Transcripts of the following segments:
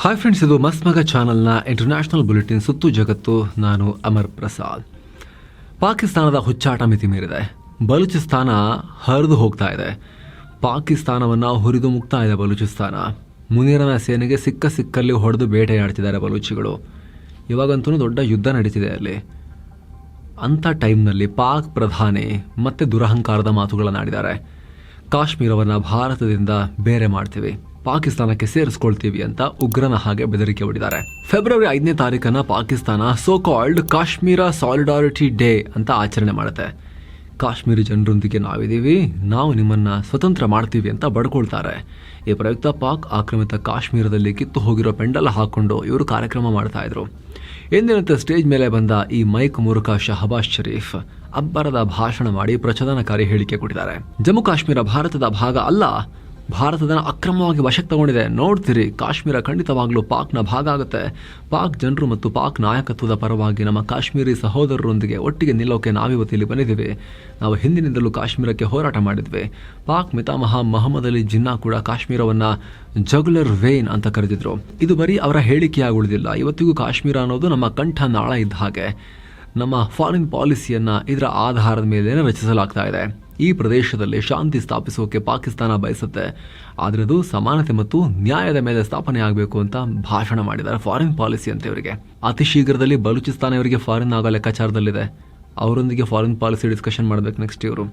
Hi friends, ಇದು ಮಸ್ತ್ ಮಗ ಚಾನಲ್ನ ಇಂಟರ್ನ್ಯಾಷನಲ್ ಬುಲೆಟಿನ್ ಸುತ್ತು ಜಗತ್ತು. ನಾನು ಅಮರ್ ಪ್ರಸಾದ್. ಪಾಕಿಸ್ತಾನದ ಹುಚ್ಚಾಟ ಮಿತಿ ಮೀರಿದೆ. ಬಲೂಚಿಸ್ತಾನ ಹರಿದು ಹೋಗ್ತಾ ಇದೆ. ಪಾಕಿಸ್ತಾನವನ್ನು ಹುರಿದು ಮುಗ್ತಾ ಇದೆ ಬಲೂಚಿಸ್ತಾನ. ಮುನೀರನ ಸೇನೆಗೆ ಸಿಕ್ಕಲ್ಲಿ ಹೊಡೆದು ಬೇಟೆಯಾಡ್ತಿದ್ದಾರೆ ಬಲೂಚಿಗಳು. ಇವಾಗಂತೂ ದೊಡ್ಡ ಯುದ್ಧ ನಡೀತಿದೆ ಅಲ್ಲಿ. ಅಂಥ ಟೈಮ್ನಲ್ಲಿ ಪಾಕ್ ಪ್ರಧಾನಿ ಮತ್ತೆ ದುರಹಂಕಾರದ ಮಾತುಗಳನ್ನಾಡಿದ್ದಾರೆ. ಕಾಶ್ಮೀರವನ್ನು ಭಾರತದಿಂದ ಬೇರೆ ಮಾಡ್ತೀವಿ, ಪಾಕಿಸ್ತಾನಕ್ಕೆ ಸೇರಿಸ್ಕೊಳ್ತೀವಿ ಅಂತ ಉಗ್ರನ ಹಾಗೆ ಬೆದರಿಕೆ ಹೊಡಿದ್ದಾರೆ. ಫೆಬ್ರವರಿ 5ನೇ ತಾರೀಕನ್ನ Pakistan so called Kashmir solidarity day ಅಂತ ಆಚರಣೆ ಮಾಡುತ್ತೆ. ಕಾಶ್ಮೀರಿ ಜನರೊಂದಿಗೆ ನಾವಿದ್ದೀವಿ, ನಾವು ನಿಮ್ಮನ್ನ ಸ್ವತಂತ್ರ ಮಾಡ್ತೀವಿ ಅಂತ ಬಡ್ಕೊಳ್ತಾರೆ. ಈ ಪ್ರಯುಕ್ತ ಪಾಕ್ ಆಕ್ರಮಿತ ಕಾಶ್ಮೀರದಲ್ಲಿ ಕಿತ್ತು ಹೋಗಿರೋ ಪೆಂಡಲ್ ಹಾಕೊಂಡು ಇವರು ಕಾರ್ಯಕ್ರಮ ಮಾಡ್ತಾ ಇದ್ರು. ಎಂದಿನಂತೆ ಸ್ಟೇಜ್ ಮೇಲೆ ಬಂದ ಈ ಮೈಕ್ ಮೂಲಕ ಶಹಬಾಜ್ ಶರೀಫ್ ಅಬ್ಬರದ ಭಾಷಣ ಮಾಡಿ ಪ್ರಚೋದನಕಾರಿ ಹೇಳಿಕೆ ಕೊಟ್ಟಿದ್ದಾರೆ. ಜಮ್ಮು ಕಾಶ್ಮೀರ ಭಾರತದ ಭಾಗ ಅಲ್ಲ, ಭಾರತದ ಅಕ್ರಮವಾಗಿ ವಶಕ್ಕೆ ತಗೊಂಡಿದೆ. ನೋಡ್ತೀರಿ, ಕಾಶ್ಮೀರ ಖಂಡಿತವಾಗ್ಲೂ ಪಾಕ್ನ ಭಾಗ ಆಗುತ್ತೆ. ಪಾಕ್ ಜನರು ಮತ್ತು ಪಾಕ್ ನಾಯಕತ್ವದ ಪರವಾಗಿ ನಮ್ಮ ಕಾಶ್ಮೀರಿ ಸಹೋದರರೊಂದಿಗೆ ಒಟ್ಟಿಗೆ ನಿಲ್ಲೋಕೆ ನಾವಿವತ್ತು ಇಲ್ಲಿ ಬಂದಿದ್ದೀವಿ. ನಾವು ಹಿಂದಿನಿಂದಲೂ ಕಾಶ್ಮೀರಕ್ಕೆ ಹೋರಾಟ ಮಾಡಿದ್ವಿ. ಪಾಕ್ ಮಿತಾಮಹ ಮೊಹಮ್ಮದ್ ಅಲಿ ಜಿನ್ನಾ ಕೂಡ ಕಾಶ್ಮೀರವನ್ನ ಜಗುಲರ್ ವೇನ್ ಅಂತ ಕರೆದಿದ್ರು. ಇದು ಬರೀ ಅವರ ಹೇಳಿಕೆಯಾಗಿ ಉಳಿದಿಲ್ಲ. ಇವತ್ತಿಗೂ ಕಾಶ್ಮೀರ ಅನ್ನೋದು ನಮ್ಮ ಕಂಠ ನಾಳ ಇದ್ದ ಹಾಗೆ. ನಮ್ಮ ಫಾರಿನ್ ಪಾಲಿಸಿಯನ್ನ ಇದರ ಆಧಾರದ ಮೇಲೆ ರಚಿಸಲಾಗ್ತಾ ಇದೆ. ಈ ಪ್ರದೇಶದಲ್ಲಿ ಶಾಂತಿ ಸ್ಥಾಪಿಸೋಕೆ ಪಾಕಿಸ್ತಾನ ಬಯಸುತ್ತೆ, ಆದರೆ ಅದು ಸಮಾನತೆ ಮತ್ತು ನ್ಯಾಯದ ಮೇಲೆ ಸ್ಥಾಪನೆ ಆಗಬೇಕು ಅಂತ ಭಾಷಣ ಮಾಡಿದ್ದಾರೆ. ಫಾರಿನ್ ಪಾಲಿಸಿ ಅಂತ ಇವರಿಗೆ. ಅತಿ ಶೀಘ್ರದಲ್ಲಿ ಬಲೂಚಿಸ್ತಾನ ಇವರಿಗೆ ಫಾರಿನ್ ಆಗೋ ಲೆಕ್ಕಾಚಾರದಲ್ಲಿದೆ. ಅವರೊಂದಿಗೆ ಫಾರಿನ್ ಪಾಲಿಸಿ ಡಿಸ್ಕಷನ್ ಮಾಡಬೇಕು ನೆಕ್ಸ್ಟ್ ಇವರು.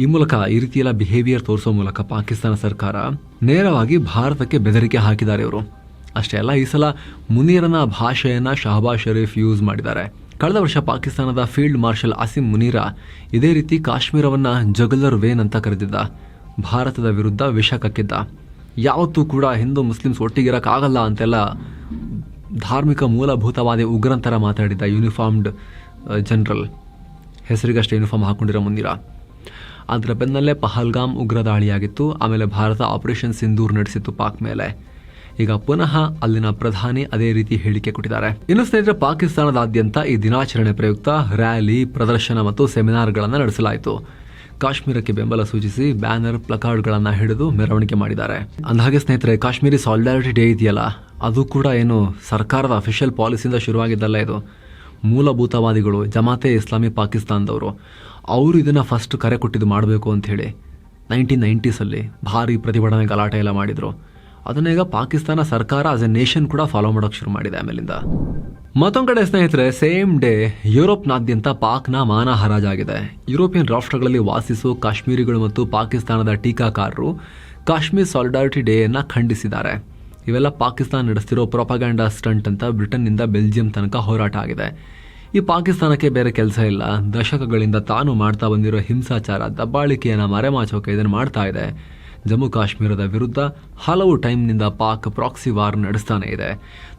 ಈ ಮೂಲಕ ಈ ರೀತಿಯೆಲ್ಲ ಬಿಹೇವಿಯರ್ ತೋರಿಸೋ ಮೂಲಕ ಪಾಕಿಸ್ತಾನ ಸರ್ಕಾರ ನೇರವಾಗಿ ಭಾರತಕ್ಕೆ ಬೆದರಿಕೆ ಹಾಕಿದ್ದಾರೆ ಇವರು. ಅಷ್ಟೇ ಅಲ್ಲ, ಈ ಸಲ ಮುನೀರನ ಭಾಷೆಯನ್ನ ಶಹಬಾಜ್ ಶರೀಫ್ ಯೂಸ್ ಮಾಡಿದ್ದಾರೆ. ಕಳೆದ ವರ್ಷ ಪಾಕಿಸ್ತಾನದ ಫೀಲ್ಡ್ ಮಾರ್ಷಲ್ ಅಸಿಮ್ ಮುನೀರ ಇದೇ ರೀತಿ ಕಾಶ್ಮೀರವನ್ನ ಜಗುಲರ್ ವೇನ್ ಅಂತ ಕರೆದಿದ್ದ. ಭಾರತದ ವಿರುದ್ಧ ವಿಷ ಕಕ್ಕಿದ್ದ. ಯಾವತ್ತೂ ಕೂಡ ಹಿಂದೂ ಮುಸ್ಲಿಮ್ಸ್ ಒಟ್ಟಿಗಿರಕ್ಕಾಗಲ್ಲ ಅಂತೆಲ್ಲ ಧಾರ್ಮಿಕ ಮೂಲಭೂತವಾದಿ ಉಗ್ರಂತರ ಮಾತಾಡಿದ್ದ ಯೂನಿಫಾರ್ಮ್ಡ್ ಜನರಲ್, ಹೆಸರಿಗಷ್ಟೇ ಯೂನಿಫಾರ್ಮ್ ಹಾಕೊಂಡಿರೋ ಮುನೀರ. ಅದರ ಬೆನ್ನಲ್ಲೇ ಪಹಲ್ಗಾಮ್ ಉಗ್ರ ದಾಳಿಯಾಗಿತ್ತು. ಆಮೇಲೆ ಭಾರತ ಆಪರೇಷನ್ ಸಿಂಧೂರ್ ನಡೆಸಿತ್ತು ಪಾಕ್ ಮೇಲೆ. ಈಗ ಪುನಃ ಅಲ್ಲಿನ ಪ್ರಧಾನಿ ಅದೇ ರೀತಿ ಹೇಳಿಕೆ ಕೊಟ್ಟಿದ್ದಾರೆ. ಇನ್ನು ಸ್ನೇಹಿತರೆ, ಪಾಕಿಸ್ತಾನದಾದ್ಯಂತ ಈ ದಿನಾಚರಣೆ ಪ್ರಯುಕ್ತ ರ್ಯಾಲಿ, ಪ್ರದರ್ಶನ ಮತ್ತು ಸೆಮಿನಾರ್ಗಳನ್ನು ನಡೆಸಲಾಯಿತು. ಕಾಶ್ಮೀರಕ್ಕೆ ಬೆಂಬಲ ಸೂಚಿಸಿ ಬ್ಯಾನರ್, ಪ್ಲಕಾರ್ಡ್ಗಳನ್ನು ಹಿಡಿದು ಮೆರವಣಿಗೆ ಮಾಡಿದ್ದಾರೆ. ಅಂದಹಾಗೆ ಸ್ನೇಹಿತರೆ, ಕಾಶ್ಮೀರಿ ಸಾಲಿಡಾರಿಟಿ ಡೇ ಇದೆಯಲ್ಲ, ಅದು ಕೂಡ ಏನು ಸರ್ಕಾರದ ಅಫಿಷಿಯಲ್ ಪಾಲಿಸಿಯಿಂದ ಶುರುವಾಗಿದ್ದಲ್ಲ. ಇದು ಮೂಲಭೂತವಾದಿಗಳು, ಜಮಾತೆ ಇಸ್ಲಾಮಿ ಪಾಕಿಸ್ತಾನದವರು, ಅವರು ಇದನ್ನ ಫಸ್ಟ್ ಕರೆ ಕೊಟ್ಟಿದ್ದು ಮಾಡಬೇಕು ಅಂತ ಹೇಳಿ 1990s ಭಾರಿ ಪ್ರತಿಭಟನೆ, ಗಲಾಟೆ ಎಲ್ಲ ಮಾಡಿದ್ರು. ಅದನ್ನ ಈಗ ಪಾಕಿಸ್ತಾನ ಸರ್ಕಾರ ಆಸ್ ಎ ನೇಷನ್ ಕೂಡ ಫಾಲೋ ಮಾಡೋಕೆ ಶುರು ಮಾಡಿದೆ ಆಮೇಲಿಂದ. ಮತ್ತೊಂದು ಕಡೆ ಸ್ನೇಹಿತರೆ, ಸೇಮ್ ಡೇ ಯುರೋಪ್ನಾದ್ಯಂತ ಪಾಕ್ನ ಮಾನ ಹರಾಜಾಗಿದೆ. ಯುರೋಪಿಯನ್ ರಾಷ್ಟ್ರಗಳಲ್ಲಿ ವಾಸಿಸುವ ಕಾಶ್ಮೀರಿಗಳು ಮತ್ತು ಪಾಕಿಸ್ತಾನದ ಟೀಕಾಕಾರರು ಕಾಶ್ಮೀರ್ ಸಾಲಿಡಾರಿಟಿ ಡೇಯನ್ನು ಖಂಡಿಸಿದ್ದಾರೆ. ಇವೆಲ್ಲ ಪಾಕಿಸ್ತಾನ ನಡೆಸ್ತಿರೋ ಪ್ರೊಪಗ್ಯಾಂಡಾ ಸ್ಟಂಟ್ ಅಂತ ಬ್ರಿಟನ್ನಿಂದ ಬೆಲ್ಜಿಯಂ ತನಕ ಹೋರಾಟ ಆಗಿದೆ. ಈ ಪಾಕಿಸ್ತಾನಕ್ಕೆ ಬೇರೆ ಕೆಲಸ ಇಲ್ಲ. ದಶಕಗಳಿಂದ ತಾನು ಮಾಡ್ತಾ ಬಂದಿರೋ ಹಿಂಸಾಚಾರ, ದಬ್ಬಾಳಿಕೆಯನ್ನು ಮರೆಮಾಚೋಕೆ ಇದನ್ನು ಮಾಡ್ತಾ ಇದೆ. ಜಮ್ಮು ಕಾಶ್ಮೀರದ ವಿರುದ್ಧ ಹಲವು ಟೈಮ್ನಿಂದ ಪಾಕ್ ಪ್ರಾಕ್ಸಿ ವಾರ್ ನಡೆಸ್ತಾನೆ ಇದೆ.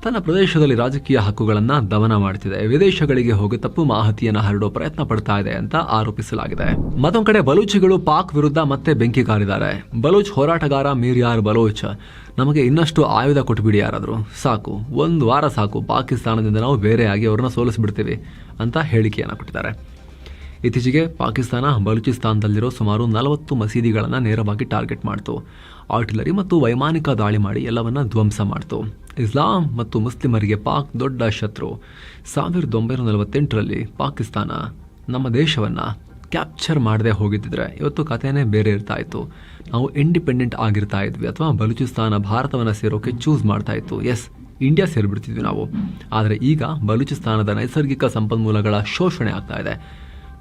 ತನ್ನ ಪ್ರದೇಶದಲ್ಲಿ ರಾಜಕೀಯ ಹಕ್ಕುಗಳನ್ನು ದಮನ ಮಾಡ್ತಿದೆ. ವಿದೇಶಗಳಿಗೆ ಹೋಗಿ ತಪ್ಪು ಮಾಹಿತಿಯನ್ನು ಹರಡೋ ಪ್ರಯತ್ನ ಪಡ್ತಾ ಇದೆ ಅಂತ ಆರೋಪಿಸಲಾಗಿದೆ. ಮತ್ತೊಂದು ಕಡೆ ಬಲೂಚಿಗಳು ಪಾಕ್ ವಿರುದ್ಧ ಮತ್ತೆ ಬೆಂಕಿ ಕಾರಿದ್ದಾರೆ. ಬಲೂಚ್ ಹೋರಾಟಗಾರ ಮೀರ್ಯಾರ್ ಬಲೋಚ್, ನಮಗೆ ಇನ್ನಷ್ಟು ಆಯುಧ ಕೊಟ್ಬಿಡಿ ಯಾರಾದರೂ, ಸಾಕು, 1 ವಾರ ಸಾಕು, ಪಾಕಿಸ್ತಾನದಿಂದ ನಾವು ಬೇರೆಯಾಗಿ ಅವ್ರನ್ನ ಸೋಲಿಸ್ಬಿಡ್ತೀವಿ ಅಂತ ಹೇಳಿಕೆಯನ್ನು ಕೊಟ್ಟಿದ್ದಾರೆ. ಇತ್ತೀಚೆಗೆ ಪಾಕಿಸ್ತಾನ ಬಲೂಚಿಸ್ತಾನದಲ್ಲಿರೋ ಸುಮಾರು 40 ಮಸೀದಿಗಳನ್ನು ನೇರವಾಗಿ ಟಾರ್ಗೆಟ್ ಮಾಡ್ತು. ಆರ್ಟಿಲರಿ ಮತ್ತು ವೈಮಾನಿಕ ದಾಳಿ ಮಾಡಿ ಎಲ್ಲವನ್ನ ಧ್ವಂಸ ಮಾಡ್ತು. ಇಸ್ಲಾಂ ಮತ್ತು ಮುಸ್ಲಿಮರಿಗೆ ಪಾಕ್ ದೊಡ್ಡ ಶತ್ರು. 1948ರಲ್ಲಿ ಪಾಕಿಸ್ತಾನ ನಮ್ಮ ದೇಶವನ್ನು ಕ್ಯಾಪ್ಚರ್ ಮಾಡದೆ ಹೋಗಿದ್ದಿದ್ರೆ ಇವತ್ತು ಕಥೆನೇ ಬೇರೆ ಇರ್ತಾ ಇತ್ತು. ನಾವು ಇಂಡಿಪೆಂಡೆಂಟ್ ಆಗಿರ್ತಾ ಇದ್ವಿ, ಅಥವಾ ಬಲೂಚಿಸ್ತಾನ ಭಾರತವನ್ನು ಸೇರೋಕೆ ಚೂಸ್ ಮಾಡ್ತಾ ಇತ್ತು. ಎಸ್, ಇಂಡಿಯಾ ಸೇರಿಬಿಡ್ತಿದ್ವಿ ನಾವು. ಆದರೆ ಈಗ ಬಲೂಚಿಸ್ತಾನದ ನೈಸರ್ಗಿಕ ಸಂಪನ್ಮೂಲಗಳ ಶೋಷಣೆ ಆಗ್ತಾ ಇದೆ.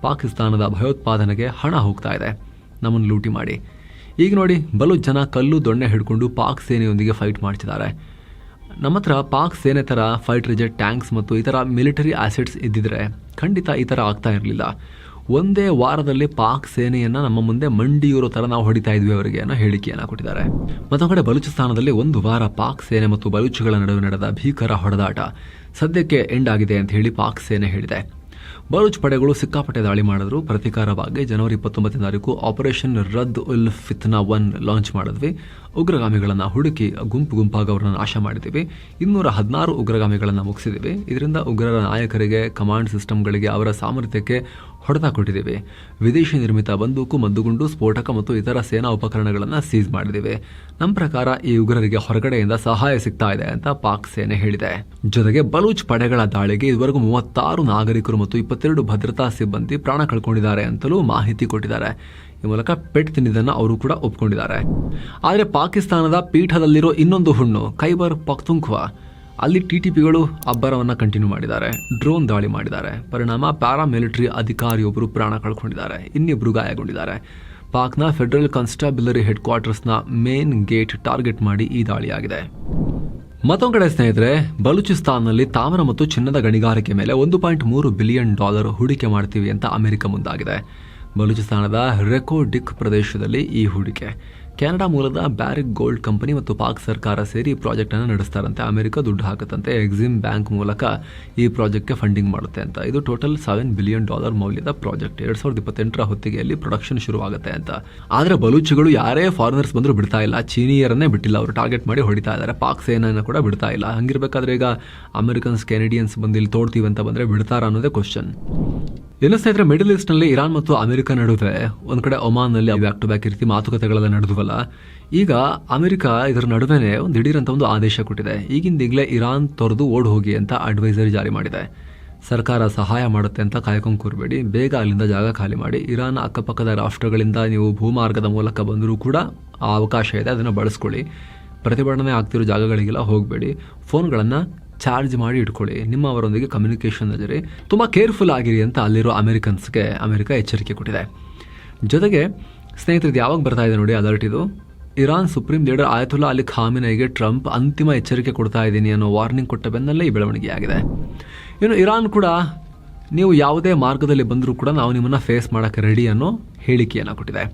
ಪಾಕಿಸ್ತಾನದ ಭಯೋತ್ಪಾದನೆಗೆ ಹಣ ಹೋಗ್ತಾ ಇದೆ, ನಮ್ಮನ್ನು ಲೂಟಿ ಮಾಡಿ. ಈಗ ನೋಡಿ, ಬಲೂಚ್ ಜನ ಕಲ್ಲು ದೊಣ್ಣೆ ಹಿಡ್ಕೊಂಡು ಪಾಕ್ ಸೇನೆಯೊಂದಿಗೆ ಫೈಟ್ ಮಾಡ್ತಿದ್ದಾರೆ. ನಮ್ಮ ಹತ್ರ ಪಾಕ್ ಸೇನೆ ಥರ ಫೈಟರ್ ಜೆಟ್, ಟ್ಯಾಂಕ್ಸ್ ಮತ್ತು ಇತರ ಮಿಲಿಟರಿ ಆಸೆಟ್ಸ್ ಇದ್ದಿದ್ರೆ ಖಂಡಿತ ಈ ಥರ ಆಗ್ತಾ ಇರಲಿಲ್ಲ. ಒಂದೇ ವಾರದಲ್ಲಿ ಪಾಕ್ ಸೇನೆಯನ್ನು ನಮ್ಮ ಮುಂದೆ ಮಂಡಿಯೂರೋ ಥರ ನಾವು ಹೊಡಿತಾ ಇದ್ವಿ ಅವರಿಗೆ ಅನ್ನೋ ಹೇಳಿಕೆಯನ್ನು ಕೊಟ್ಟಿದ್ದಾರೆ. ಮತ್ತೊಂದು ಕಡೆ ಬಲೂಚಿಸ್ತಾನದಲ್ಲಿ 1 ವಾರ ಪಾಕ್ ಸೇನೆ ಮತ್ತು ಬಲೂಚ್ಗಳ ನಡುವೆ ನಡೆದ ಭೀಕರ ಹೊಡೆದಾಟ ಸದ್ಯಕ್ಕೆ ಎಂಡ್ ಆಗಿದೆ ಅಂತ ಹೇಳಿ ಪಾಕ್ ಸೇನೆ ಹೇಳಿದೆ. ಬಲೂಚ್ ಪಡೆಗಳು ಸಿಕ್ಕಾಪಟ್ಟೆ ದಾಳಿ ಮಾಡಿದ್ರು. ಪ್ರತೀಕಾರವಾಗಿ ಜನವರಿ 29ನೇ ತಾರೀಕು ಆಪರೇಷನ್ ರದ್ ಉಲ್ ಫಿತ್ನಾ 1 ಲಾಂಚ್ ಮಾಡಿದ್ವಿ. ಉಗ್ರಗಾಮಿಗಳನ್ನು ಹುಡುಕಿ ಗುಂಪಾಗಿ ಅವರನ್ನು ನಾಶ ಮಾಡಿದ್ದೀವಿ. 216 ಉಗ್ರಗಾಮಿಗಳನ್ನು ಮುಗಿಸಿದ್ದೀವಿ. ಇದರಿಂದ ಉಗ್ರರ ನಾಯಕರಿಗೆ, ಕಮಾಂಡ್ ಸಿಸ್ಟಮ್ಗಳಿಗೆ, ಅವರ ಸಾಮರ್ಥ್ಯಕ್ಕೆ ಹೊಡೆತ ಕೊಟ್ಟಿದ್ದೀವಿ. ವಿದೇಶಿ ನಿರ್ಮಿತ ಬಂದೂಕು, ಮದ್ದುಗುಂಡು, ಸ್ಫೋಟಕ ಮತ್ತು ಇತರ ಸೇನಾ ಉಪಕರಣಗಳನ್ನು ಸೀಸ್ ಮಾಡಿದ್ದೀವಿ. ನಮ್ಮ ಪ್ರಕಾರ ಈ ಉಗ್ರರಿಗೆ ಹೊರಗಡೆಯಿಂದ ಸಹಾಯ ಸಿಗ್ತಾ ಇದೆ ಅಂತ ಪಾಕ್ ಸೇನೆ ಹೇಳಿದೆ. ಜೊತೆಗೆ ಬಲೂಚ್ ಪಡೆಗಳ ದಾಳಿಗೆ ಇದುವರೆಗೂ 36 ನಾಗರಿಕರು ಮತ್ತು 22 ಭದ್ರತಾ ಸಿಬ್ಬಂದಿ ಪ್ರಾಣ ಕಳ್ಕೊಂಡಿದ್ದಾರೆ ಅಂತಲೂ ಮಾಹಿತಿ ಕೊಟ್ಟಿದ್ದಾರೆ. ಈ ಮೂಲಕ ಪೆಟ್ ತಿಂದಿದ್ದನ್ನು ಅವರು ಕೂಡ ಒಪ್ಕೊಂಡಿದ್ದಾರೆ. ಆದರೆ ಪಾಕಿಸ್ತಾನದ ಪೀಠದಲ್ಲಿರೋ ಇನ್ನೊಂದು ಹುಣ್ಣು ಖೈಬರ್ ಪಖ್ತೂನ್ಖ್ವಾ, ಅಲ್ಲಿ ಟಿಟಿಪಿಗಳು ಅಬ್ಬರವನ್ನು ಕಂಟಿನ್ಯೂ ಮಾಡಿದ್ದಾರೆ. ಡ್ರೋನ್ ದಾಳಿ ಮಾಡಿದ್ದಾರೆ. ಪರಿಣಾಮ ಪ್ಯಾರಾಮಿಲಿಟರಿ ಅಧಿಕಾರಿಯೊಬ್ಬರು ಪ್ರಾಣ ಕಳ್ಕೊಂಡಿದ್ದಾರೆ, ಇನ್ನಿಬ್ಬರು ಗಾಯಗೊಂಡಿದ್ದಾರೆ. ಪಾಕ್ನ ಫೆಡರಲ್ ಕಾನ್ಸ್ಟಾಬ್ಯುಲರಿ ಹೆಡ್ ಕ್ವಾರ್ಟರ್ಸ್ನ ಮೇನ್ ಗೇಟ್ ಟಾರ್ಗೆಟ್ ಮಾಡಿ ಈ ದಾಳಿಯಾಗಿದೆ. ಮತ್ತೊಂದು ಕಡೆ ಸ್ನೇಹಿತರೆ, ಬಲೂಚಿಸ್ತಾನ್ನಲ್ಲಿ ತಾಮ್ರ ಮತ್ತು ಚಿನ್ನದ ಗಣಿಗಾರಿಕೆ ಮೇಲೆ $1.3 ಬಿಲಿಯನ್ ಹೂಡಿಕೆ ಮಾಡ್ತೀವಿ ಅಂತ ಅಮೆರಿಕ ಮುಂದಾಗಿದೆ. ಬಲೂಚಿಸ್ತಾನದ ರೆಕೋಡಿಕ್ ಪ್ರದೇಶದಲ್ಲಿ ಈ ಹೂಡಿಕೆ. ಕೆನಡಾ ಮೂಲದ ಬ್ಯಾರಿಕ್ ಗೋಲ್ಡ್ ಕಂಪನಿ ಮತ್ತು ಪಾಕ್ ಸರ್ಕಾರ ಸೇರಿ ಈ ಪ್ರಾಜೆಕ್ಟ್ ಅನ್ನು ನಡೆಸ್ತಾರಂತೆ. ಅಮೆರಿಕ ದುಡ್ಡು ಹಾಕುತ್ತಂತೆ. ಎಕ್ಸಿಮ್ ಬ್ಯಾಂಕ್ ಮೂಲಕ ಈ ಪ್ರಾಜೆಕ್ಟ್ಗೆ ಫಂಡಿಂಗ್ ಮಾಡುತ್ತೆ ಅಂತ. ಇದು ಟೋಟಲ್ $7 ಬಿಲಿಯನ್ ಮೌಲ್ಯದ ಪ್ರಾಜೆಕ್ಟ್. 2028 ಹೊತ್ತಿಗೆಯಲ್ಲಿ ಪ್ರೊಡಕ್ಷನ್ ಶುರುವಾಗುತ್ತೆ ಅಂತ. ಆದರೆ ಬಲೂಚಿಗಳು ಯಾರೇ ಫಾರಿನರ್ಸ್ ಬಂದರೂ ಬಿಡ್ತಾ ಇಲ್ಲ. ಚೀನಿಯರನ್ನೇ ಬಿಟ್ಟಿಲ್ಲ, ಅವರು ಟಾರ್ಗೆಟ್ ಮಾಡಿ ಹೊಡಿತಾ ಇದ್ದಾರೆ. ಪಾಕ್ ಸೇನೆಯನ್ನು ಕೂಡ ಬಿಡ್ತಾ ಇಲ್ಲ. ಹಂಗಿರ್ಬೇಕಾದ್ರೆ ಈಗ ಅಮೆರಿಕನ್ಸ್, ಕೆನಡಿಯನ್ಸ್ ಬಂದು ಇಲ್ಲಿ ತೋಡ್ತೀವಿ ಅಂತ ಬಂದರೆ ಬಿಡ್ತಾರಾ ಅನ್ನೋದೇ ಕ್ವಶನ್. ಏನು ಸ್ನೇಹಿತರೆ, ಮಿಡಲ್ ಈಸ್ಟ್ನಲ್ಲಿ ಇರಾನ್ ಮತ್ತು ಅಮೆರಿಕ ನಡುವೆ ಒಂದು ಕಡೆ ಒಮಾನ್ನಲ್ಲಿ ಬ್ಯಾಕ್ ಟು ಬ್ಯಾಕ್ ರೀತಿ ಮಾತುಕತೆಗಳೆಲ್ಲ ನಡೆದುವಲ್ಲ, ಈಗ ಅಮೆರಿಕ ಇದರ ನಡುವೆನೇ ಒಂದು ದಿಢೀರಂತ ಒಂದು ಆದೇಶ ಕೊಟ್ಟಿದೆ. ಈಗಿಂದೀಗಲೇ ಇರಾನ್ ತೊರೆದು ಓಡ್ ಹೋಗಿ ಅಂತ ಅಡ್ವೈಸರಿ ಜಾರಿ ಮಾಡಿದೆ. ಸರ್ಕಾರ ಸಹಾಯ ಮಾಡುತ್ತೆ ಅಂತ ಕಾಯ್ಕೊಂಡು ಕೂರಬೇಡಿ, ಬೇಗ ಅಲ್ಲಿಂದ ಜಾಗ ಖಾಲಿ ಮಾಡಿ. ಇರಾನ್ ಅಕ್ಕಪಕ್ಕದ ರಾಷ್ಟ್ರಗಳಿಂದ ನೀವು ಭೂಮಾರ್ಗದ ಮೂಲಕ ಬಂದರೂ ಕೂಡ ಆ ಅವಕಾಶ ಇದೆ, ಅದನ್ನು ಬಳಸ್ಕೊಳ್ಳಿ. ಪ್ರತಿಭಟನೆ ಆಗ್ತಿರೋ ಜಾಗಗಳಿಗೆಲ್ಲ ಹೋಗಬೇಡಿ. ಫೋನ್ಗಳನ್ನು ಚಾರ್ಜ್ ಮಾಡಿ ಇಟ್ಕೊಳ್ಳಿ. ನಿಮ್ಮವರೊಂದಿಗೆ ಕಮ್ಯುನಿಕೇಷನ್ನಲ್ಲಿ ತುಂಬ ಕೇರ್ಫುಲ್ ಆಗಿರಿ ಅಂತ ಅಲ್ಲಿರೋ ಅಮೆರಿಕನ್ಸ್ಗೆ ಅಮೆರಿಕ ಎಚ್ಚರಿಕೆ ಕೊಟ್ಟಿದೆ. ಜೊತೆಗೆ ಸ್ನೇಹಿತರದ್ದು ಯಾವಾಗ ಬರ್ತಾ ಇದೆ ನೋಡಿ ಅಲರ್ಟ್ ಇದು. Iran supreme leader Ayatollah Ali ಖಾಮಿನೈಗೆ ಟ್ರಂಪ್ ಅಂತಿಮ ಎಚ್ಚರಿಕೆ ಕೊಡ್ತಾ ಇದ್ದೀನಿ ಅನ್ನೋ ವಾರ್ನಿಂಗ್ ಕೊಟ್ಟ ಬೆನ್ನಲ್ಲೇ ಈ ಬೆಳವಣಿಗೆ ಆಗಿದೆ. ಇನ್ನು ಇರಾನ್ ಕೂಡ ನೀವು ಯಾವುದೇ ಮಾರ್ಗದಲ್ಲಿ ಬಂದರೂ ಕೂಡ ನಾವು ನಿಮ್ಮನ್ನು ಫೇಸ್ ಮಾಡೋಕ್ಕೆ ರೆಡಿ ಅನ್ನೋ ಹೇಳಿಕೆಯನ್ನು ಕೊಟ್ಟಿದೆ.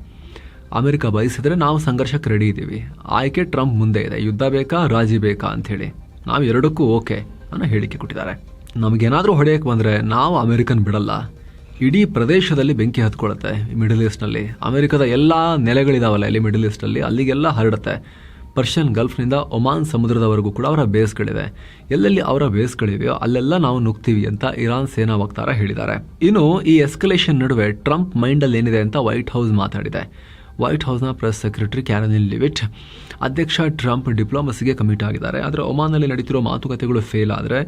ಅಮೆರಿಕ ಬಯಸಿದರೆ ನಾವು ಸಂಘರ್ಷಕ್ಕೆ ರೆಡಿ ಇದ್ದೀವಿ. ಆಯ್ಕೆ ಟ್ರಂಪ್ ಮುಂದೆ ಇದೆ. ಯುದ್ಧ ಬೇಕಾ, ರಾಜಿ ಬೇಕಾ ಅಂಥೇಳಿ ನಾವು ಎರಡಕ್ಕೂ ಓಕೆ ಅನ್ನೋ ಹೇಳಿಕೆ ಕೊಟ್ಟಿದ್ದಾರೆ. ನಮಗೇನಾದರೂ ಹೊಡೆಯಕ್ಕೆ ಬಂದರೆ ನಾವು ಅಮೆರಿಕನ್ ಬಿಡಲ್ಲ. ಇಡೀ ಪ್ರದೇಶದಲ್ಲಿ ಬೆಂಕಿ ಹತ್ಕೊಳ್ಳುತ್ತೆ. ಮಿಡಲ್ ಈಸ್ಟ್ನಲ್ಲಿ ಅಮೆರಿಕದ ಎಲ್ಲ ನೆಲೆಗಳಿದಾವಲ್ಲ ಇಲ್ಲಿ ಮಿಡಲ್ ಈಸ್ಟಲ್ಲಿ, ಅಲ್ಲಿಗೆಲ್ಲ ಹರಡುತ್ತೆ. ಪರ್ಷಿಯನ್ ಗಲ್ಫ್ನಿಂದ ಒಮಾನ್ ಸಮುದ್ರದವರೆಗೂ ಕೂಡ ಅವರ ಬೇಸ್ಗಳಿವೆ. ಎಲ್ಲೆಲ್ಲಿ ಅವರ ಬೇಸ್ಗಳಿವೆಯೋ ಅಲ್ಲೆಲ್ಲ ನಾವು ನುಗ್ತೀವಿ ಅಂತ ಇರಾನ್ ಸೇನಾ ವಕ್ತಾರ ಹೇಳಿದ್ದಾರೆ. ಇನ್ನು ಈ ಎಸ್ಕಲೇಷನ್ ನಡುವೆ ಟ್ರಂಪ್ ಮೈಂಡಲ್ಲಿ ಏನಿದೆ ಅಂತ ವೈಟ್ ಹೌಸ್ ಮಾತಾಡಿದೆ. ವೈಟ್ ಹೌಸ್ನ ಪ್ರೆಸ್ ಸೆಕ್ರೆಟರಿ ಕ್ಯಾರಲಿನ್ ಲಿವಿಟ್, ಅಧ್ಯಕ್ಷ ಟ್ರಂಪ್ ಡಿಪ್ಲೊಮಸಿಗೆ ಕಮಿಟ್ ಆಗಿದ್ದಾರೆ. ಆದರೆ ಒಮಾನ್ನಲ್ಲಿ ನಡೀತಿರೋ ಮಾತುಕತೆಗಳು ಫೇಲ್ ಆದರೆ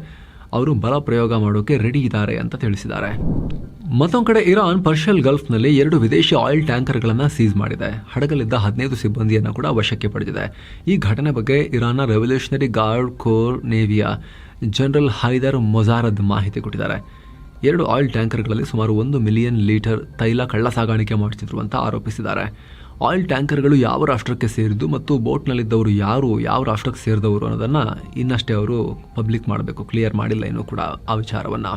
ಅವರು ಬಲ ಪ್ರಯೋಗ ಮಾಡೋಕೆ ರೆಡಿ ಇದ್ದಾರೆ ಅಂತ ತಿಳಿಸಿದ್ದಾರೆ. ಮತ್ತೊಂದು ಕಡೆ ಇರಾನ್ ಪರ್ಷಿಯನ್ ಗಲ್ಫ್ನಲ್ಲಿ 2 ವಿದೇಶಿ ಆಯಿಲ್ ಟ್ಯಾಂಕರ್ಗಳನ್ನು ಸೀಸ್ ಮಾಡಿದೆ. ಹಡಗಲಿದ್ದ 15 ಸಿಬ್ಬಂದಿಯನ್ನು ಕೂಡ ವಶಕ್ಕೆ ಪಡೆದಿದೆ. ಈ ಘಟನೆ ಬಗ್ಗೆ ಇರಾನ್ನ ರೆವಲ್ಯೂಷನರಿ ಗಾರ್ಡ್ ಕೋರ್ ನೇವಿಯ ಜನರಲ್ ಹೈದರ್ ಮೊಜಾರದ್ ಮಾಹಿತಿ ಕೊಟ್ಟಿದ್ದಾರೆ. 2 ಆಯಿಲ್ ಟ್ಯಾಂಕರ್ಗಳಲ್ಲಿ ಸುಮಾರು 1 ಮಿಲಿಯನ್ ಲೀಟರ್ ತೈಲ ಕಳ್ಳ ಸಾಗಾಣಿಕೆ ಮಾಡುತ್ತಿದ್ರು ಅಂತ ಆರೋಪಿಸಿದ್ದಾರೆ. ಆಯಿಲ್ ಟ್ಯಾಂಕರ್ಗಳು ಯಾವ ರಾಷ್ಟ್ರಕ್ಕೆ ಸೇರಿದ್ದು ಮತ್ತು ಬೋಟ್ನಲ್ಲಿದ್ದವರು ಯಾರು, ಯಾವ ರಾಷ್ಟ್ರಕ್ಕೆ ಸೇರಿದವರು ಅನ್ನೋದನ್ನು ಇನ್ನಷ್ಟೇ ಅವರು ಪಬ್ಲಿಕ್ ಮಾಡಬೇಕು. ಕ್ಲಿಯರ್ ಮಾಡಿಲ್ಲ ಇನ್ನೂ ಕೂಡ ಆ ವಿಚಾರವನ್ನು.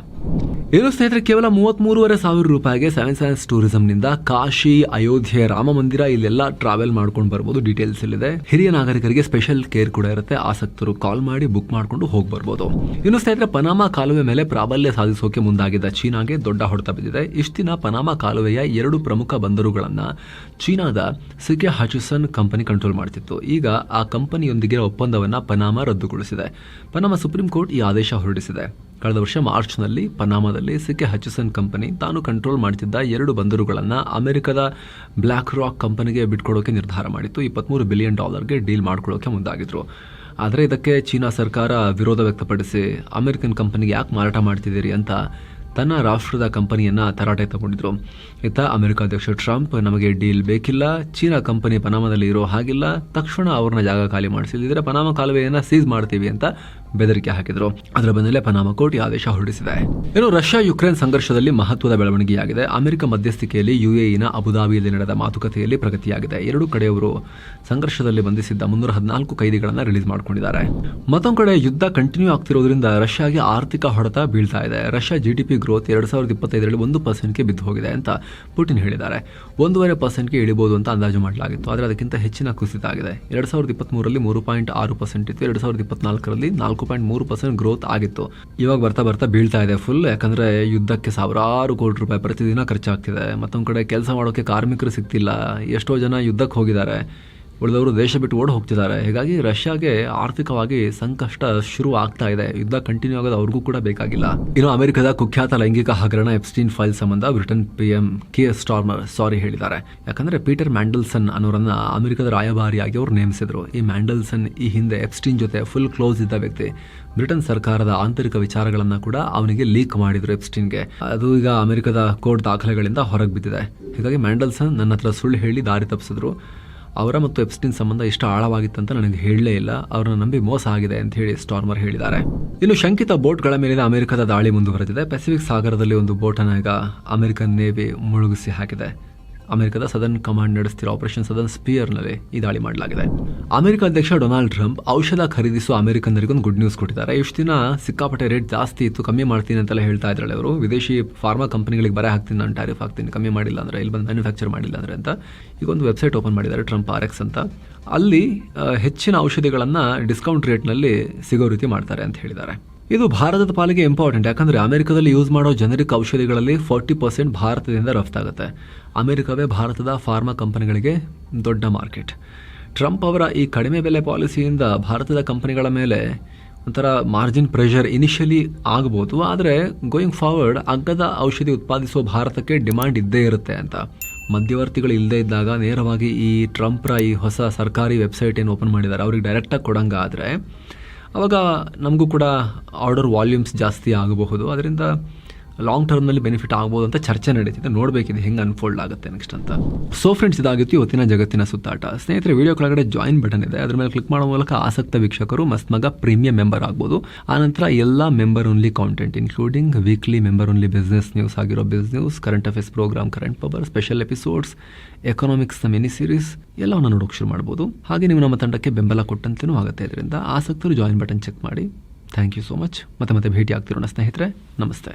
ಏನು ಸ್ನೇಹಿತರೆ, ಕೇವಲ $33,500 ಸೆವೆನ್ ಸೈನ್ಸ್ ಟೂರಿಸಂನಿಂದ ಕಾಶಿ, ಅಯೋಧ್ಯೆ, ರಾಮ ಮಂದಿರ ಇಲ್ಲೆಲ್ಲ ಟ್ರಾವೆಲ್ ಮಾಡ್ಕೊಂಡು ಬರ್ಬೋದು. ಡೀಟೇಲ್ಸ್ ಇಲ್ಲಿದೆ. ಹಿರಿಯ ನಾಗರಿಕರಿಗೆ ಸ್ಪೆಷಲ್ ಕೇರ್ ಕೂಡ ಇರುತ್ತೆ. ಆಸಕ್ತರು ಕಾಲ್ ಮಾಡಿ ಬುಕ್ ಮಾಡಿಕೊಂಡು ಹೋಗಿ ಬರ್ಬೋದು. ಇನ್ನು ಸ್ನೇಹಿತರೆ, ಪನಾಮಾ ಕಾಲುವೆ ಮೇಲೆ ಪ್ರಾಬಲ್ಯ ಸಾಧಿಸೋಕೆ ಮುಂದಾಗಿದ್ದ ಚೀನಾಗೆ ದೊಡ್ಡ ಹೊಡೆತ ಬಿದ್ದಿದೆ. ಇಷ್ಟು ದಿನ ಪನಾಮಾ ಕಾಲುವೆಯ 2 ಪ್ರಮುಖ ಬಂದರುಗಳನ್ನು ಚೀನಾದ ಸಿಕೆ ಹಚಿಸನ್ ಕಂಪನಿ ಕಂಟ್ರೋಲ್ ಮಾಡ್ತಿತ್ತು. ಈಗ ಆ ಕಂಪನಿಯೊಂದಿಗೆ ಒಪ್ಪಂದವನ್ನು ಪನಾಮಾ ರದ್ದುಗೊಳಿಸಿದೆ. ಪನಾಮಾ ಸುಪ್ರೀಂ ಕೋರ್ಟ್ ಈ ಆದೇಶ ಹೊರಡಿಸಿದೆ. ಕಳೆದ ವರ್ಷ ಮಾರ್ಚ್ನಲ್ಲಿ ಪನಾಮಾದಲ್ಲಿ ಸಿಕೆ ಹಚಿಸನ್ ಕಂಪನಿ ತಾನು ಕಂಟ್ರೋಲ್ ಮಾಡ್ತಿದ್ದ 2 ಬಂದರುಗಳನ್ನು ಅಮೆರಿಕದ ಬ್ಲ್ಯಾಕ್ ರಾಕ್ ಕಂಪನಿಗೆ ಬಿಟ್ಕೊಡೋಕೆ ನಿರ್ಧಾರ ಮಾಡಿತ್ತು. $23 ಬಿಲಿಯನ್ ಡೀಲ್ ಮಾಡ್ಕೊಳ್ಳೋಕೆ ಮುಂದಾಗಿದ್ರು. ಆದರೆ ಇದಕ್ಕೆ ಚೀನಾ ಸರ್ಕಾರ ವಿರೋಧ ವ್ಯಕ್ತಪಡಿಸಿ ಅಮೆರಿಕನ್ ಕಂಪನಿಗೆ ಯಾಕೆ ಮಾರಾಟ ಮಾಡ್ತಿದ್ದೀರಿ ಅಂತ ತನ್ನ ರಾಷ್ಟ್ರದ ಕಂಪನಿಯನ್ನು ತರಾಟೆ ತಗೊಂಡಿದ್ರು. ಇತ್ತ ಅಮೆರಿಕ ಅಧ್ಯಕ್ಷ ಟ್ರಂಪ್, ನಮಗೆ ಡೀಲ್ ಬೇಕಿಲ್ಲ, ಚೀನಾ ಕಂಪನಿ ಪನಾಮಾದಲ್ಲಿ ಇರೋ ಹಾಗಿಲ್ಲ, ತಕ್ಷಣ ಅವ್ರನ್ನ ಜಾಗ ಖಾಲಿ ಮಾಡಿಸಿದ್ರೆ ಪನಾಮಾ ಕಾಲುವೆಯನ್ನು ಸೀಸ್ ಮಾಡ್ತೀವಿ ಅಂತ ಬೆದರಿಕೆ ಹಾಕಿದ್ರು. ಅದರ ಬೆನ್ನಲ್ಲೇ ಪನಾಮಾ ಕೋರ್ಟ್ ಈ ಆದೇಶ ಹೊರಡಿಸಿದೆ. ಇನ್ನು ರಷ್ಯಾ ಯುಕ್ರೇನ್ ಸಂಘರ್ಷದಲ್ಲಿ ಮಹತ್ವದ ಬೆಳವಣಿಗೆಯಾಗಿದೆ. ಅಮೆರಿಕ ಮಧ್ಯಸ್ಥಿಕೆಯಲ್ಲಿ ಯುಎಇನ ಅಬುದಾಬಿಯಲ್ಲಿ ನಡೆದ ಮಾತುಕತೆಯಲ್ಲಿ ಪ್ರಗತಿಯಾಗಿದೆ. 2 ಕಡೆಯವರು ಸಂಘರ್ಷದಲ್ಲಿ ಬಂಧಿಸಿದ್ದ 314 ಕೈದಿಗಳನ್ನು ರಿಲೀಸ್ ಮಾಡಿಕೊಂಡಿದ್ದಾರೆ. ಮತ್ತೊಂದು ಕಡೆ ಯುದ್ಧ ಕಂಟಿನ್ಯೂ ಆಗ್ತಿರೋದ್ರಿಂದ ರಷ್ಯಾಗೆ ಆರ್ಥಿಕ ಹೊಡೆತ ಬೀಳ್ತಾ ಇದೆ. ರಷ್ಯಾ ಜಿಡಿಪಿ ಗ್ರೋತ್ 2025ರಲ್ಲಿ 1%ಗೆ ಬಿದ್ದು ಹೋಗಿದೆ ಅಂತ ಪುಟಿನ್ ಹೇಳಿದ್ದಾರೆ. 1.5%ಗೆ ಇಳಿಬಹುದು ಅಂತ ಅಂದಾಜು ಮಾಡಲಾಗಿತ್ತು. ಆದರೆ ಅದಕ್ಕಿಂತ ಹೆಚ್ಚಿನ ಕುಸಿತ ಆಗಿದೆ. 2023ರಲ್ಲಿ 3.6% ಇತ್ತು. 2024ರಲ್ಲಿ 4.3% ಗ್ರೋತ್ ಆಗಿತ್ತು. ಇವಾಗ ಬರ್ತಾ ಬರ್ತಾ ಬೀಳ್ತಾ ಇದೆ ಫುಲ್. ಯಾಕಂದ್ರೆ ಯುದ್ಧಕ್ಕೆ ಸಾವಿರಾರು ಕೋಟಿ ರೂಪಾಯಿ ಪ್ರತಿದಿನ ಖರ್ಚಾಗ್ತಿದೆ. ಮತ್ತೊಂದು ಕಡೆ ಕೆಲಸ ಮಾಡೋಕೆ ಕಾರ್ಮಿಕರು ಸಿಗ್ತಿಲ್ಲ. ಎಷ್ಟೋ ಜನ ಯುದ್ಧಕ್ಕೆ ಹೋಗಿದ್ದಾರೆ. ಉಳಿದವರು ದೇಶ ಬಿಟ್ಟು ಓಡಿ ಹೋಗ್ತಿದ್ದಾರೆ. ಹೀಗಾಗಿ ರಷ್ಯಾಗೆ ಆರ್ಥಿಕವಾಗಿ ಸಂಕಷ್ಟ ಶುರು ಆಗ್ತಾ ಇದೆ. ಯುದ್ಧ ಕಂಟಿನ್ಯೂ ಆಗೋದು ಅವ್ರಿಗೂ ಕೂಡ ಬೇಕಾಗಿಲ್ಲ. ಇನ್ನು ಅಮೆರಿಕದ ಕುಖ್ಯಾತ ಲೈಂಗಿಕ ಹಗರಣ ಎಪ್ಸ್ಟೀನ್ ಫೈಲ್ ಸಂಬಂಧ ಬ್ರಿಟನ್ PM ಕಿಯರ್ ಸ್ಟಾರ್ಮರ್ ಸಾರಿ ಹೇಳಿದ್ದಾರೆ. ಯಾಕಂದ್ರೆ ಪೀಟರ್ ಮ್ಯಾಂಡಲ್ಸನ್ ಅನ್ನೋರನ್ನ ಅಮೆರಿಕದ ರಾಯಭಾರಿಯಾಗಿ ಅವರು ನೇಮಿಸಿದ್ರು. ಈ ಮ್ಯಾಂಡಲ್ಸನ್ ಈ ಹಿಂದೆ ಎಪ್ಸ್ಟೀನ್ ಜೊತೆ ಫುಲ್ ಕ್ಲೋಸ್ ಇದ್ದ ವ್ಯಕ್ತಿ. ಬ್ರಿಟನ್ ಸರ್ಕಾರದ ಆಂತರಿಕ ವಿಚಾರಗಳನ್ನ ಕೂಡ ಅವನಿಗೆ ಲೀಕ್ ಮಾಡಿದ್ರು ಎಪ್ಸ್ಟೀನ್ಗೆ. ಅದು ಈಗ ಅಮೆರಿಕದ ಕೋರ್ಟ್ ದಾಖಲೆಗಳಿಂದ ಹೊರಗೆ ಬಿದ್ದಿದೆ. ಹೀಗಾಗಿ ಮ್ಯಾಂಡಲ್ಸನ್ ನನ್ನ ಹತ್ರ ಸುಳ್ಳು ಹೇಳಿ ದಾರಿ ತಪ್ಪಿಸಿದ್ರು. ಅವರ ಮತ್ತು ಎಪ್ಸ್ಟೀನ್ ಸಂಬಂಧ ಎಷ್ಟು ಆಳವಾಗಿತ್ತಂತ ನನಗೆ ಹೇಳಲೇ ಇಲ್ಲ. ಅವ್ರನ್ನ ನಂಬಿ ಮೋಸ ಆಗಿದೆ ಅಂತ ಹೇಳಿ ಸ್ಟಾರ್ಮರ್ ಹೇಳಿದ್ದಾರೆ. ಇನ್ನು ಶಂಕಿತ ಬೋಟ್ಗಳ ಮೇಲಿನ ಅಮೆರಿಕದ ದಾಳಿ ಮುಂದುವರೆದಿದೆ. ಪೆಸಿಫಿಕ್ ಸಾಗರದಲ್ಲಿ ಒಂದು ಬೋಟನ್ನು ಈಗ ಅಮೆರಿಕನ್ ನೇವಿ ಮುಳುಗಿಸಿ ಹಾಕಿದೆ. ಅಮೆರಿಕದ ಸದರ್ನ್ ಕಮಾಂಡ್ ನಡೆಸ್ತಿರೋ ಆಪರೇಷನ್ ಸದರ್ನ್ ಸ್ಪಿಯರ್ನಲ್ಲಿ ಈ ದಾಳಿ ಮಾಡಲಾಗಿದೆ. ಅಮೆರಿಕ ಅಧ್ಯಕ್ಷ ಡೊನಾಲ್ಡ್ ಟ್ರಂಪ್ ಔಷಧ ಖರೀದಿಸುವ ಅಮೆರಿಕನ್ನರಿಗೊಂದು ಗುಡ್ ನ್ಯೂಸ್ ಕೊಟ್ಟಿದ್ದಾರೆ. ಇಷ್ಟು ದಿನ ಸಿಕ್ಕಾಪಟ್ಟೆ ರೇಟ್ ಜಾಸ್ತಿ ಇತ್ತು, ಕಮ್ಮಿ ಮಾಡ್ತೀನಿ ಅಂತೆಲ್ಲ ಹೇಳ್ತಾ ಇದ್ರಲ್ಲ ಅವರು. ವಿದೇಶಿ ಫಾರ್ಮಾ ಕಂಪನಿಗಳಿಗೆ ಬರೆ ಹಾಕ್ತೀನಿ, ನಾನು ಟ್ಯಾರಿಫ್ ಹಾಕ್ತೀನಿ, ಕಮ್ಮಿ ಮಾಡಿಲ್ಲ ಅಂದರೆ, ಇಲ್ಲಿ ಬಂದು ಮ್ಯಾನುಫ್ಯಾಕ್ಚರ್ ಮಾಡಿಲ್ಲ ಅಂದರೆ ಅಂತ ಈಗ ಒಂದು ವೆಬ್ಸೈಟ್ ಓಪನ್ ಮಾಡಿದ್ದಾರೆ, ಟ್ರಂಪ್ RX ಅಂತ. ಅಲ್ಲಿ ಹೆಚ್ಚಿನ ಔಷಧಿಗಳನ್ನು ಡಿಸ್ಕೌಂಟ್ ರೇಟ್ನಲ್ಲಿ ಸಿಗೋ ರೀತಿ ಮಾಡ್ತಾರೆ ಅಂತ ಹೇಳಿದ್ದಾರೆ. ಇದು ಭಾರತದ ಪಾಲಿಗೆ ಇಂಪಾರ್ಟೆಂಟ್. ಯಾಕಂದರೆ ಅಮೆರಿಕದಲ್ಲಿ ಯೂಸ್ ಮಾಡೋ ಜನರಿಕ್ ಔಷಧಿಗಳಲ್ಲಿ 40% ಭಾರತದಿಂದ ರಫ್ತಾಗುತ್ತೆ. ಅಮೆರಿಕವೇ ಭಾರತದ ಫಾರ್ಮಾ ಕಂಪನಿಗಳಿಗೆ ದೊಡ್ಡ ಮಾರ್ಕೆಟ್. ಟ್ರಂಪ್ ಅವರ ಈ ಕಡಿಮೆ ಬೆಲೆ ಪಾಲಿಸಿಯಿಂದ ಭಾರತದ ಕಂಪನಿಗಳ ಮೇಲೆ ಒಂಥರ ಮಾರ್ಜಿನ್ ಪ್ರೆಷರ್ ಇನಿಷಿಯಲಿ ಆಗ್ಬೋದು. ಆದರೆ ಗೋಯಿಂಗ್ ಫಾರ್ವರ್ಡ್ ಅಗ್ಗದ ಔಷಧಿ ಉತ್ಪಾದಿಸುವ ಭಾರತಕ್ಕೆ ಡಿಮಾಂಡ್ ಇದ್ದೇ ಇರುತ್ತೆ ಅಂತ. ಮಧ್ಯವರ್ತಿಗಳು ಇಲ್ಲದೇ ಇದ್ದಾಗ ನೇರವಾಗಿ ಈ ಟ್ರಂಪ್ರ ಈ ಹೊಸ ಸರ್ಕಾರಿ ವೆಬ್ಸೈಟ್ ಏನು ಓಪನ್ ಮಾಡಿದ್ದಾರೆ ಅವ್ರಿಗೆ ಡೈರೆಕ್ಟಾಗಿ ಕೊಡಂಗಾದರೆ ಆವಾಗ ನಮಗೂ ಕೂಡ ಆರ್ಡರ್ ವಾಲ್ಯೂಮ್ಸ್ ಜಾಸ್ತಿ ಆಗಬಹುದು. ಅದರಿಂದ ಲಾಂಗ್ ಟರ್ಮ್ನಲ್ಲಿ ಬೆನಿಫಿಟ್ ಆಗ್ಬೋದು ಅಂತ ಚರ್ಚೆ ನಡೀತಿದೆ. ನೋಡಬೇಕಿದೆ ಹೆಂಗೆ ಅನ್ಫೋಲ್ಡ್ ಆಗುತ್ತೆ ನೆಕ್ಸ್ಟ್ ಅಂತ. ಸೊ ಫ್ರೆಂಡ್ಸ್, ಇದಾಗಿತ್ತು ಇವತ್ತಿನ ಜಗತ್ತಿನ ಸುತ್ತಾಟ. ಸ್ನೇಹಿತರೆ, ವಿಡಿಯೋ ಕೆಳಗಡೆ ಜಾಯಿನ್ ಬಟನ್ ಇದೆ, ಅದ್ರ ಮೇಲೆ ಕ್ಲಿಕ್ ಮಾಡೋ ಮೂಲಕ ಆಸಕ್ತ ವೀಕ್ಷಕರು ಮಸ್ತ್ ಮಗ ಪ್ರೀಮಿಯಂ ಮೆಂಬರ್ ಆಗ್ಬೋದು. ಆನಂತರ ಎಲ್ಲ member only content including weekly member only business news ಆಗಿರೋ biz news, current affairs program, current power, special episodes, ಎಕನಾಮಿಕ್ಸ್ನ ಮಿನಿ ಸೀರೀಸ್ ಎಲ್ಲವನ್ನು ನೋಡೋಕೆ ಶುರು ಮಾಡ್ಬೋದು. ಹಾಗೆ ನೀವು ನಮ್ಮ ತಂಡಕ್ಕೆ ಬೆಂಬಲ ಕೊಟ್ಟಂತೆಯೂ ಆಗುತ್ತೆ. ಇದರಿಂದ ಆಸಕ್ತರು ಜಾಯಿನ್ ಬಟನ್ ಚೆಕ್ ಮಾಡಿ. Thank you so much. ಮತ್ತೆ ಭೇಟಿ ಆಗ್ತಿರೋಣ ಸ್ನೇಹಿತರೆ. ನಮಸ್ತೆ.